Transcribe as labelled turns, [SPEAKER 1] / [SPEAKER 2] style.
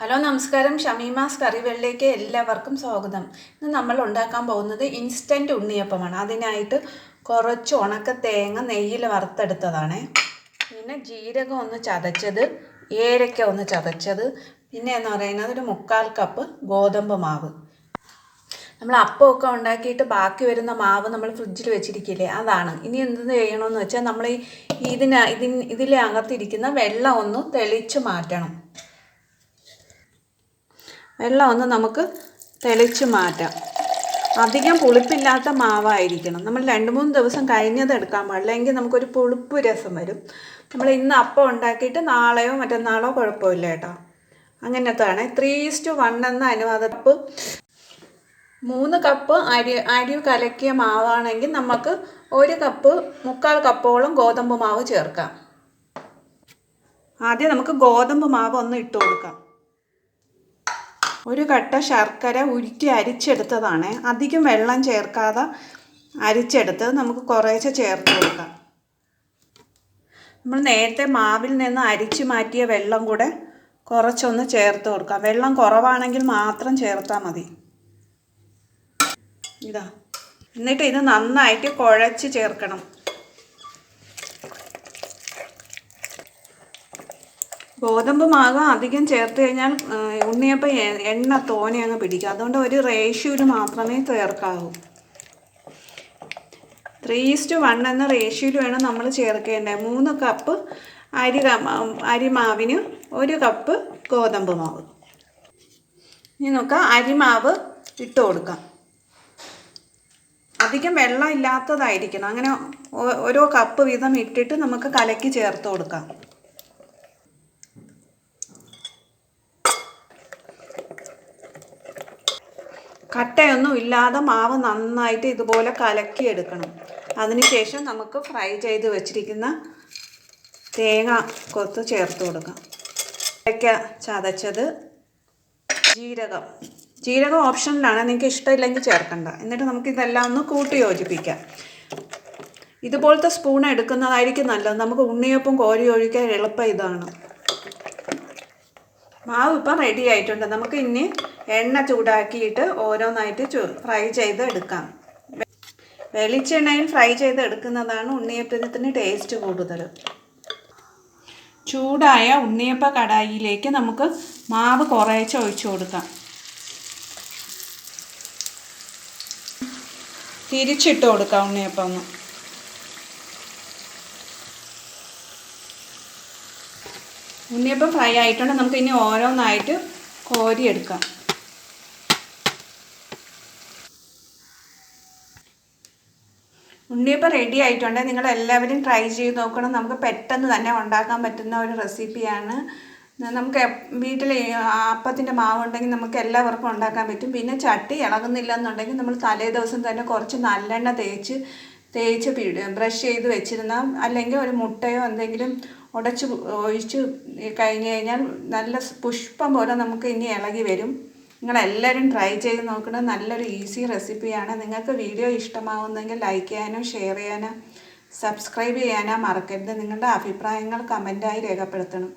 [SPEAKER 1] Hello നമസ്കാരം, ഷമീമാസ് കറിവേൾഡിലേക്ക് എല്ലാവർക്കും സ്വാഗതം. ഇന്ന് നമ്മൾ ഉണ്ടാക്കാൻ പോകുന്നത് ഇൻസ്റ്റൻറ്റ് ഉണ്ണിയപ്പമാണ്. അതിനായിട്ട് കുറച്ച് ഉണക്ക തേങ്ങ നെയ്യിൽ വറുത്തെടുത്തതാണ്. പിന്നെ ജീരകം ഒന്ന് ചതച്ചത്, ഏലക്ക ഒന്ന് ചതച്ചത്, പിന്നെ എന്ന് പറയുന്നത് ഒരു 1/4 കപ്പ് ഗോതമ്പ് മാവ്. നമ്മൾ അപ്പമൊക്കെ ഉണ്ടാക്കിയിട്ട് ബാക്കി വരുന്ന മാവ് നമ്മൾ ഫ്രിഡ്ജിൽ വെച്ചിരിക്കില്ലേ, അതാണ്. ഇനി എന്ത് ചെയ്യണമെന്ന് വെച്ചാൽ നമ്മൾ ഇതിലെ അകത്തിരിക്കുന്ന വെള്ളം ഒന്ന് തെളിച്ച് മാറ്റണം. വെള്ളം ഒന്ന് നമുക്ക് തെളിച്ച് മാറ്റാം. അധികം പുളിപ്പില്ലാത്ത മാവായിരിക്കണം. നമ്മൾ 2-3 ദിവസം കഴിഞ്ഞത് എടുക്കാൻ പാടില്ല, എങ്കിൽ നമുക്കൊരു പുളിപ്പ് രസം വരും. നമ്മൾ ഇന്ന് അപ്പം ഉണ്ടാക്കിയിട്ട് നാളെയോ മറ്റന്നാളോ കുഴപ്പമില്ല കേട്ടോ. അങ്ങനത്താണ്. 3:1 എന്ന അനുപാതപ്പ്. 3 കപ്പ് അരി കലക്കിയ മാവാണെങ്കിൽ നമുക്ക് 1 കപ്പ് 1/4 കപ്പോളം ഗോതമ്പ് മാവ് ചേർക്കാം. ആദ്യം നമുക്ക് ഗോതമ്പ് മാവ് ഒന്ന് ഇട്ട് കൊടുക്കാം. 1 കട്ട ശർക്കര ഉരുക്കി അരിച്ചെടുത്തതാണ്. അധികം വെള്ളം ചേർക്കാതെ അരിച്ചെടുത്ത് നമുക്ക് കുറേശ്ശെ ചേർത്ത് കൊടുക്കാം. നമ്മൾ നേരത്തെ മാവിൽ നിന്ന് അരിച്ചു മാറ്റിയ വെള്ളം കൂടെ കുറച്ചൊന്ന് ചേർത്ത് കൊടുക്കാം. വെള്ളം കുറവാണെങ്കിൽ മാത്രം ചേർത്താൽ മതി. എന്നിട്ട് ഇത് നന്നായിട്ട് കുഴച്ച് ചേർക്കണം. ഗോതമ്പ് മാവ് അധികം ചേർത്ത് കഴിഞ്ഞാൽ ഉണ്ണിയപ്പം എണ്ണ തോനെ അങ്ങ് പിടിക്കും. അതുകൊണ്ട് ഒരു റേഷ്യോയിൽ മാത്രമേ ചേർക്കാവൂ. 3:1 എന്ന റേഷ്യോയിൽ വേണം നമ്മൾ ചേർക്കേണ്ടത്. 3 കപ്പ് അരിമാവിന് 1 കപ്പ് ഗോതമ്പ് മാവ്. ഇനി നമുക്ക് അരിമാവ് ഇട്ട് കൊടുക്കാം. അധികം വെള്ളം ഇല്ലാത്തതായിരിക്കണം. അങ്ങനെ ഓരോ കപ്പ് വീതം ഇട്ടിട്ട് നമുക്ക് കലക്കി ചേർത്ത് കൊടുക്കാം. കട്ടയൊന്നും ഇല്ലാതെ മാവ് നന്നായിട്ട് ഇതുപോലെ കലക്കിയെടുക്കണം. അതിനുശേഷം നമുക്ക് ഫ്രൈ ചെയ്ത് വെച്ചിരിക്കുന്ന തേങ്ങ കൊത്ത് ചേർത്ത് കൊടുക്കാം. ഏലക്ക ചതച്ചത്, ജീരകം ഓപ്ഷനിലാണ്, നിങ്ങൾക്ക് ഇഷ്ടമില്ലെങ്കിൽ ചേർക്കണ്ട. എന്നിട്ട് നമുക്കിതെല്ലാം ഒന്ന് കൂട്ടി യോജിപ്പിക്കാം. ഇതുപോലത്തെ സ്പൂൺ എടുക്കുന്നതായിരിക്കും നല്ലത്. നമുക്ക് ഉണ്ണിയപ്പം കോരി ഒഴിക്കാൻ എളുപ്പം ഇതാണ്. മാവ് ഇപ്പം റെഡി ആയിട്ടുണ്ട്. നമുക്ക് ഇനി എണ്ണ ചൂടാക്കിയിട്ട് ഓരോന്നായിട്ട് ഫ്രൈ ചെയ്ത് എടുക്കാം. വെളിച്ചെണ്ണയിൽ ഫ്രൈ ചെയ്ത് എടുക്കുന്നതാണ് ഉണ്ണിയപ്പത്തിന് ടേസ്റ്റ് കൂടുതൽ. ചൂടായ ഉണ്ണിയപ്പ കടായിലേക്ക് നമുക്ക് മാവ് കുറേശ്ശെ ഒഴിച്ചു കൊടുക്കാം. തിരിച്ചിട്ട് കൊടുക്കാം ഉണ്ണിയപ്പം ഒന്ന്. ഉണ്ണിയപ്പം ഫ്രൈ ആയിട്ടുണ്ട്. നമുക്ക് ഇനി ഓരോന്നായിട്ട് കോരിയെടുക്കാം. ഉണ്ണിയപ്പം റെഡി ആയിട്ടുണ്ട്. നിങ്ങൾ എല്ലാവരും ട്രൈ ചെയ്ത് നോക്കണം. നമുക്ക് പെട്ടെന്ന് തന്നെ ഉണ്ടാക്കാൻ പറ്റുന്ന ഒരു റെസിപ്പിയാണ്. നമുക്ക് വീട്ടിൽ അപ്പത്തിൻ്റെ മാവുണ്ടെങ്കിൽ നമുക്ക് എല്ലാവർക്കും ഉണ്ടാക്കാൻ പറ്റും. പിന്നെ ചട്ടി ഇളകുന്നില്ല എന്നുണ്ടെങ്കിൽ നമ്മൾ തലേ ദിവസം തന്നെ കുറച്ച് നല്ലെണ്ണ തേച്ച് ബ്രഷ് ചെയ്ത് വെച്ചിരുന്ന, അല്ലെങ്കിൽ ഒരു മുട്ടയോ എന്തെങ്കിലും ഉടച്ച് ഒഴിച്ച് കഴിഞ്ഞ് കഴിഞ്ഞാൽ നല്ല പുഷ്പം പോലെ നമുക്ക് ഇനി ഇളകി വരും. നിങ്ങളെല്ലാവരും ട്രൈ ചെയ്ത് നോക്കണം. നല്ലൊരു ഈസി റെസിപ്പിയാണ്. നിങ്ങൾക്ക് വീഡിയോ ഇഷ്ടമാവുന്നെങ്കിൽ ലൈക്ക് ചെയ്യാനോ ഷെയർ ചെയ്യാനോ സബ്സ്ക്രൈബ് ചെയ്യാനോ മറക്കരുത്. നിങ്ങളുടെ അഭിപ്രായങ്ങൾ കമൻറ്റായി രേഖപ്പെടുത്തണം.